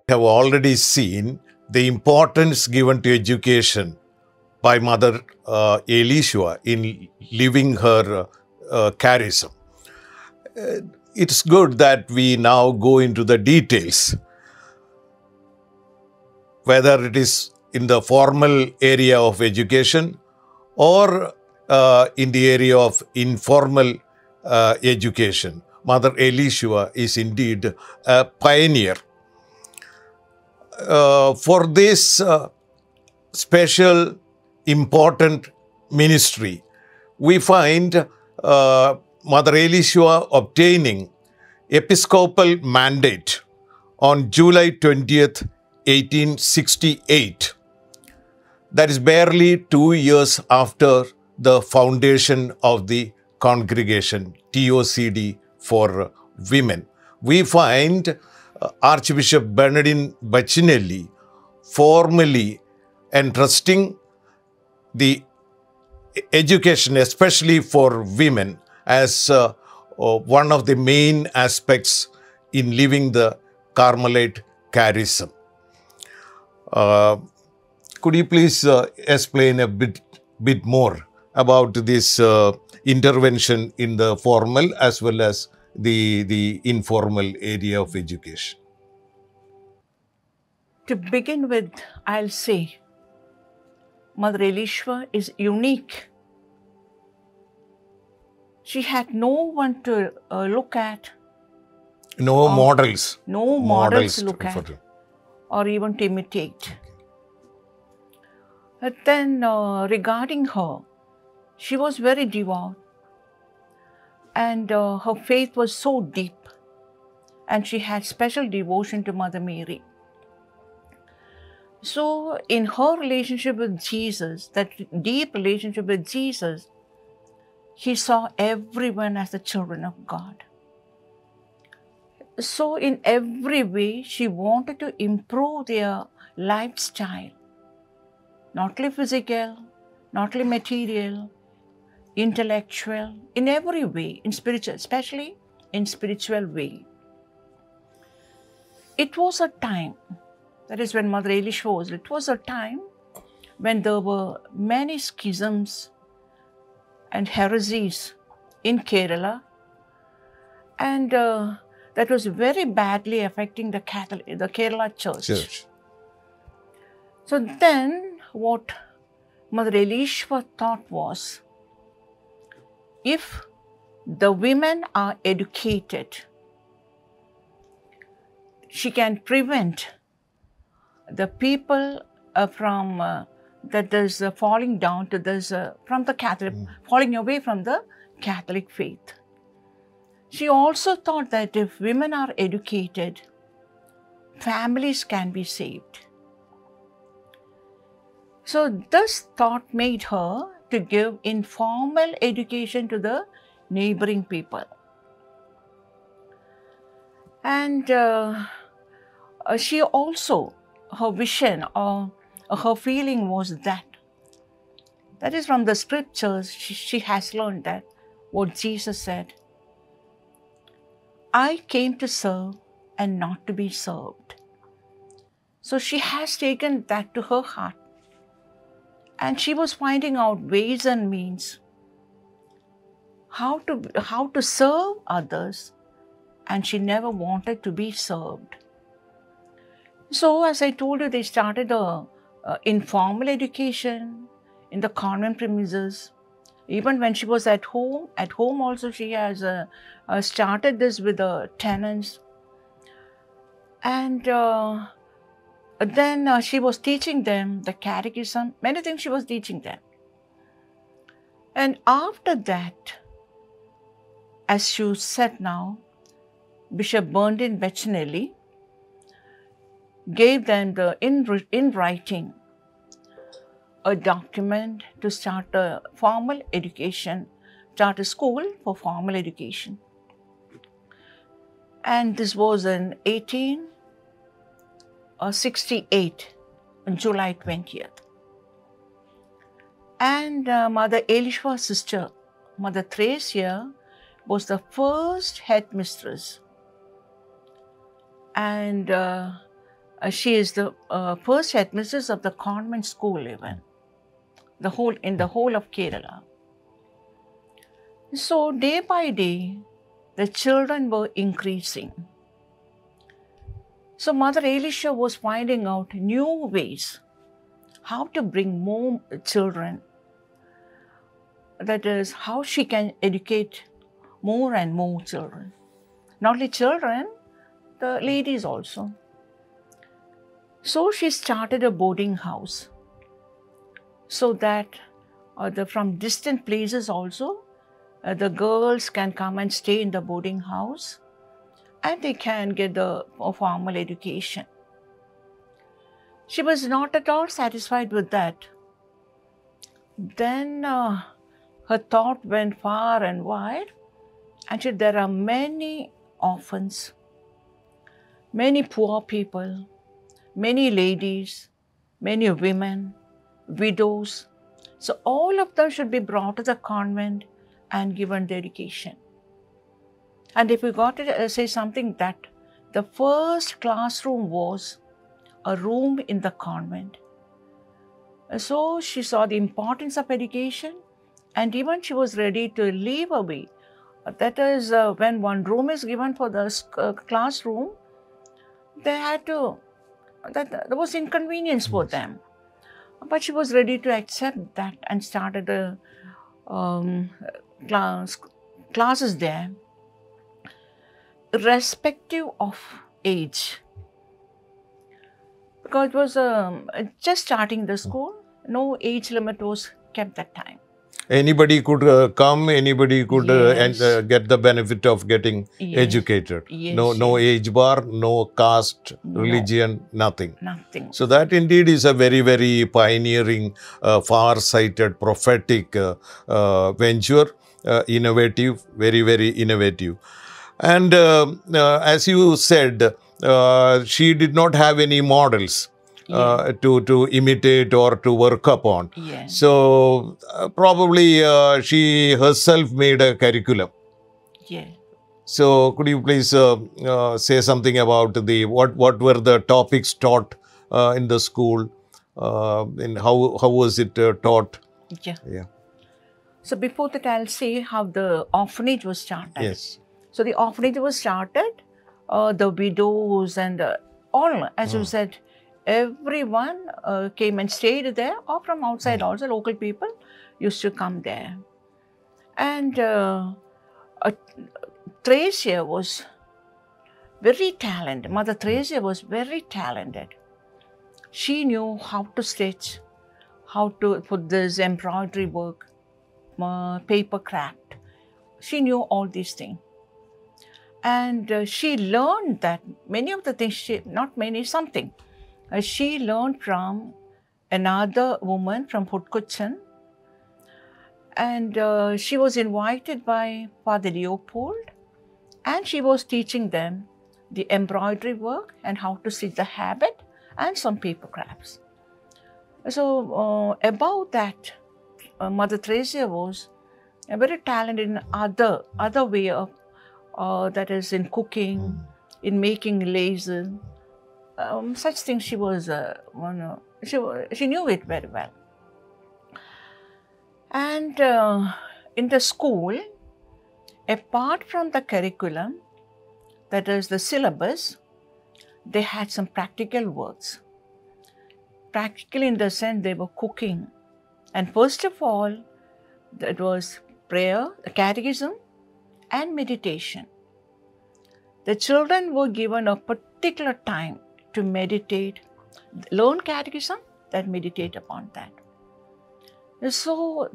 have already seen the importance given to education by Mother Eliswa in living her charism. It's good that we now go into the details, whether it is in the formal area of education or in the area of informal education. Mother Eliswa is indeed a pioneer. For this special important ministry, we find Mother Eliswa obtaining episcopal mandate on July 20th, 1868. That is barely 2 years after the foundation of the congregation, TOCD for women. We find Archbishop Bernardine Bacinelli formally entrusting the education, especially for women, as one of the main aspects in living the Carmelite charism. Could you please explain a bit more about this intervention in the formal as well as the informal area of education? To begin with, I'll say Mother Eliswa is unique. She had no one to look at. No models. No models to look at or even to imitate. But then regarding her, she was very devout and her faith was so deep, and she had special devotion to Mother Mary. So in her relationship with Jesus, that deep relationship with Jesus, she saw everyone as the children of God. So in every way, she wanted to improve their lifestyle, not only physical, not only material, intellectual, in every way, in spiritual, especially in spiritual way. It was a time, that is when Mother Eliswa was, it was a time when there were many schisms and heresies in Kerala, and that was very badly affecting the Kerala church. So then what Mother Eliswa thought was, if the women are educated, she can prevent the people from that there's falling down to this from the Catholic, falling away from the Catholic faith. She also thought that if women are educated, families can be saved. So this thought made her to give informal education to the neighboring people. And she also, her vision or her feeling was that is from the scriptures, she has learned that what Jesus said, I came to serve and not to be served. So she has taken that to her heart. And she was finding out ways and means how to serve others, and she never wanted to be served. So as I told you, they started informal education in the convent premises. Even when she was at home also she has started this with the tenants. And then she was teaching them the catechism, many things she was teaching them. And after that, as you said now, Bishop Bernardine Bacinelli gave them in writing a document to start a formal education, start a school for formal education. And this was in 1868, on July 20th. And Mother Eliswa's sister, Mother Teresa, was the first headmistress. And She is the first headmistress of the convent school even, in the whole of Kerala. So day by day, the children were increasing. So Mother Elisha was finding out new ways how to bring more children. That is, how she can educate more and more children. Not only children, the ladies also. So she started a boarding house so that from distant places also, the girls can come and stay in the boarding house and they can get the formal education. She was not at all satisfied with that. Then her thought went far and wide, and she said, there are many orphans, many poor people, many ladies, many women, widows. So all of them should be brought to the convent and given the education. And if we got to say something, that the first classroom was a room in the convent. So she saw the importance of education, and even she was ready to leave away. That is, when one room is given for the classroom, they had to, there was inconvenience for them. But she was ready to accept that and started the classes there, irrespective of age. Because it was just starting the school, no age limit was kept that time. Anybody could come, anybody could and get the benefit of getting educated. No age bar, no caste, religion, nothing. Nothing. So that indeed is a very, very pioneering, far-sighted, prophetic venture, innovative, very, very innovative. And as you said, she did not have any models to imitate or to work upon. So probably she herself made a curriculum. So could you please say something about what were the topics taught in the school, and how was it taught? So before that, I'll say how the orphanage was started. So the orphanage was started, the widows and all, as you said, everyone came and stayed there, or from outside also, local people used to come there. And Teresa was very talented. Mother Teresa was very talented. She knew how to stitch, how to put this embroidery work, paper craft. She knew all these things. And she learned that many of the things, not many, something. She learned from another woman from Hudkuchan. And she was invited by Father Leopold. And she was teaching them the embroidery work and how to stitch the habit and some paper crafts. So about that, Mother Teresa was very talented in other way of, that is in cooking, in making laces, such things. She was she knew it very well. And in the school, apart from the curriculum, that is the syllabus, they had some practical works. Practical in the sense they were cooking. And first of all, it was prayer, catechism, and meditation. The children were given a particular time to meditate, learn catechism, then meditate upon that. So,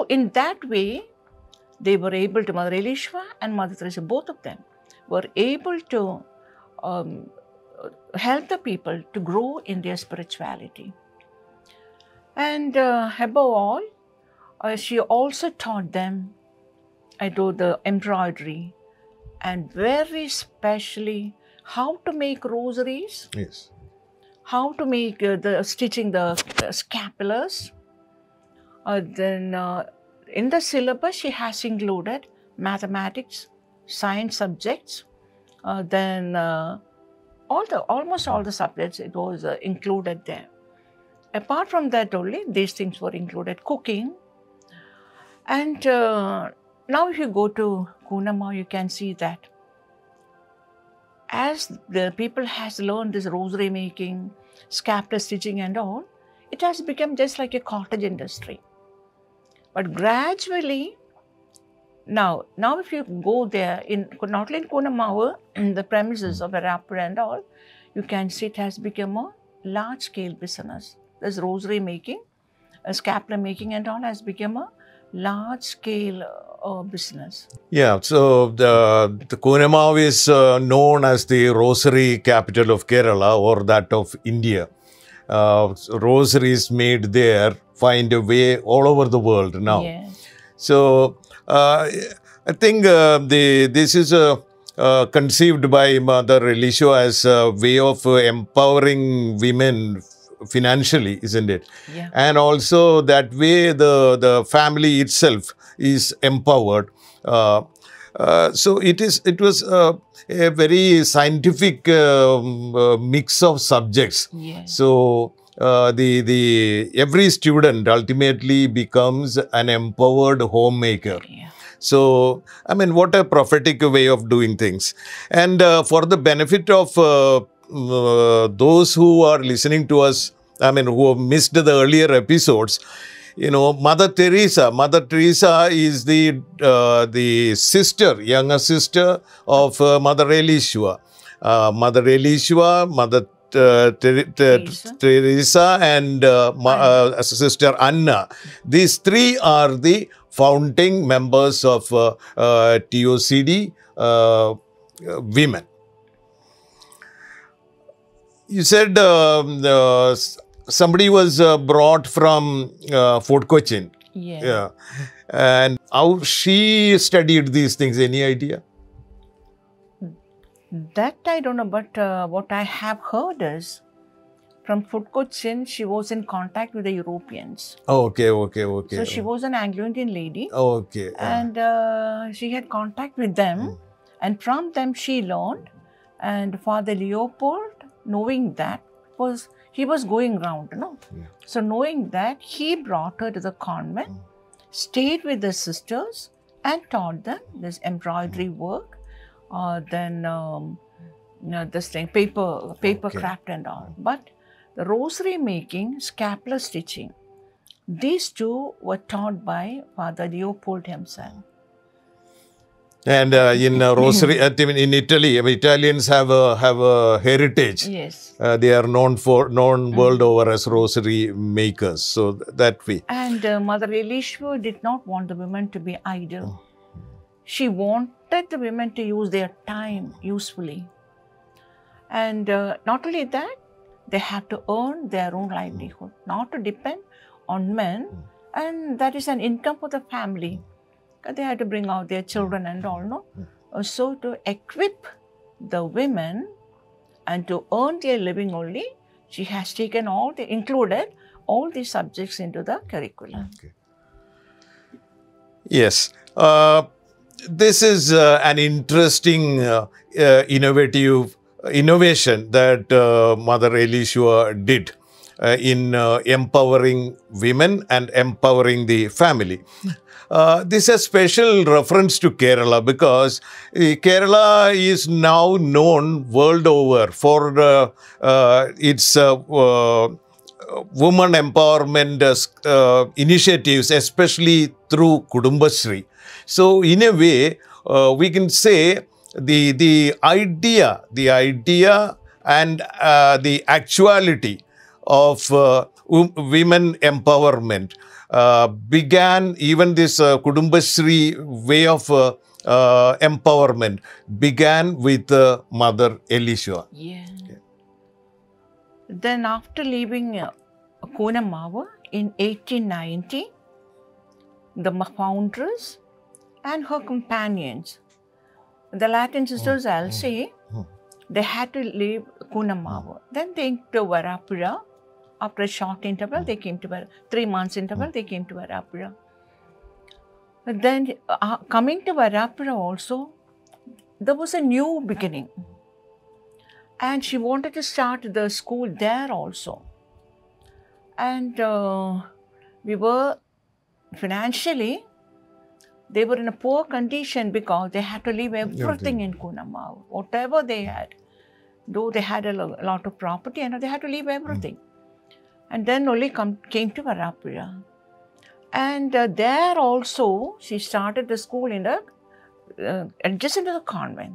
in that way, they were able to, Mother Eliswa and Mother Teresa, both of them, were able to help the people to grow in their spirituality. And above all, she also taught them, the embroidery, and very specially how to make rosaries, how to make stitching the scapulars. Then in the syllabus, she has included mathematics, science subjects, then almost all the subjects, it was included there. Apart from that only, these things were included, cooking. And now if you go to Kunama, you can see that as the people has learned this rosary making, scapular stitching and all, it has become just like a cottage industry. But gradually, now if you go there, not only in Kunama, in the premises of Arapura and all, you can see it has become a large-scale business. This rosary making, scapular making and all has become a large-scale business. Yeah, so the Kunama is known as the rosary capital of Kerala or that of India. Rosaries made there find a way all over the world now. Yes. So I think this is conceived by Mother Eliswa as a way of empowering women financially, isn't it? Yeah. And also that way the family itself is empowered. So it was a very scientific mix of subjects. Yes. So every student ultimately becomes an empowered homemaker. Yeah. So, I mean, what a prophetic way of doing things. And for the benefit of those who are listening to us, I mean, who have missed the earlier episodes, you know, Mother Teresa is the sister, younger sister of Mother Eliswa. Mother Eliswa, Mother Teresa and Sister Anna. These three are the founding members of TOCD women. You said somebody was brought from Fort Cochin. Yeah. Yeah. And how she studied these things, any idea? That I don't know, but what I have heard is from Fort Cochin, she was in contact with the Europeans. Oh, okay. So she was an Anglo-Indian lady. Okay. And she had contact with them. And from them she learned. And Father Leopold, knowing that, he was going round, you know. Yeah. So knowing that, he brought her to the convent, stayed with the sisters and taught them this embroidery work. Then this thing, paper craft and all. But the rosary making, scapular stitching, these two were taught by Father Leopold himself. And in rosary, in Italy, Italians have a heritage. Yes. They are known world over as rosary makers. So that way. And Mother Eliswa did not want the women to be idle. She wanted the women to use their time usefully. And not only that, they have to earn their own livelihood, not to depend on men. And that is an income for the family. They had to bring out their children and all, no? So to equip the women and to earn their living only, she has taken included all these subjects into the curriculum. Okay. Yes. This is an interesting innovation that Mother Eliswa did in empowering women and empowering the family. This is a special reference to Kerala because Kerala is now known world over for its women empowerment initiatives, especially through Kudumbashree. So, in a way, we can say the idea and the actuality of women empowerment began, even this Kudumbashree way of empowerment began with Mother Eliswa. Yeah. Then after leaving Kunama in 1890, the foundress and her companions, the Latin sisters, I'll say, they had to leave Kunama. Then they came to Varapura. After a short interval, they came to 3 months interval, they came to Varapura. But then coming to Varapura also, there was a new beginning. And she wanted to start the school there also. And we were financially, they were in a poor condition because they had to leave everything in Kunamau, whatever they had. Though they had a lot of property, and they had to leave everything. And then only came to Varapura. And there also, she started the school in the, adjacent to the convent.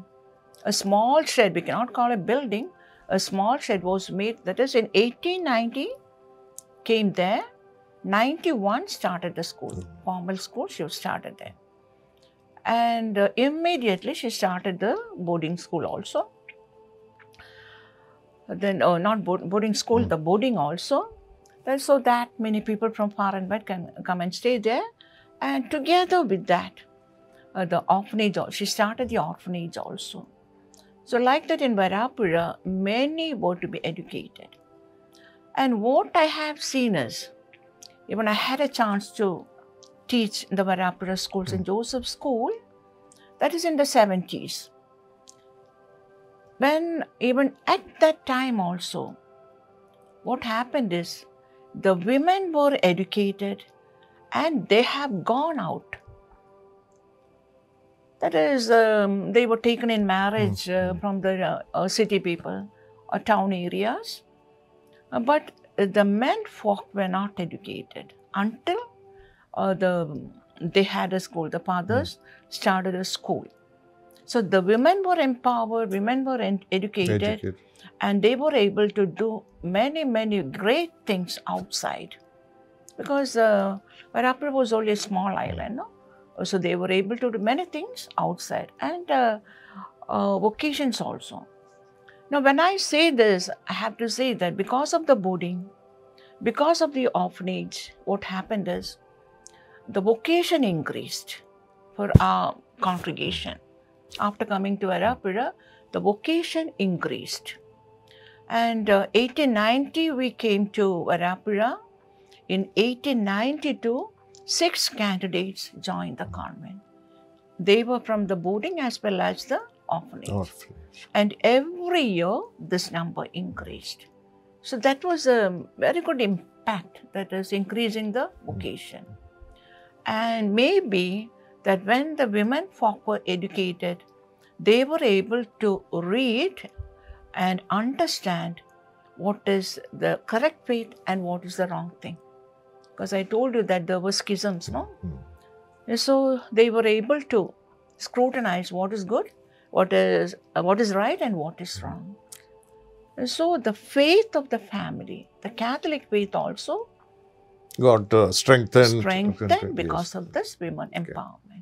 A small shed, we cannot call it a building, a small shed was made, that is in 1890, came there, 91 started the school, formal school, she started there. And immediately she started the boarding school also. Then, not boarding school, the boarding also. And so that many people from far and wide can come and stay there. And together with that, the orphanage, she started the orphanage also. So like that in Varapura, many were to be educated. And what I have seen is, even I had a chance to teach in the Varapura school, St. Joseph's School, that is in the 70s. When even at that time also, what happened is, the women were educated and they have gone out. That is, they were taken in marriage from the city people or town areas. But the men folk were not educated until they had a school. The fathers started a school. So the women were empowered, women were educated, and they were able to do many, many great things outside. Because Varapura was only a small island, no? So they were able to do many things outside, and vocations also. Now, when I say this, I have to say that because of the boarding, because of the orphanage, what happened is, the vocation increased for our congregation. After coming to Varapura, the vocation increased. And 1890, we came to Varapura. In 1892, 6 candidates joined the convent. They were from the boarding as well as the orphanage. And every year, this number increased. So that was a very good impact, that is increasing the vocation. And maybe that when the women folk were educated, they were able to read and understand what is the correct faith and what is the wrong thing. Because I told you that there were schisms, no? So they were able to scrutinize what is good, what is right and what is wrong. And so the faith of the family, the Catholic faith also got strengthened because of this women empowerment.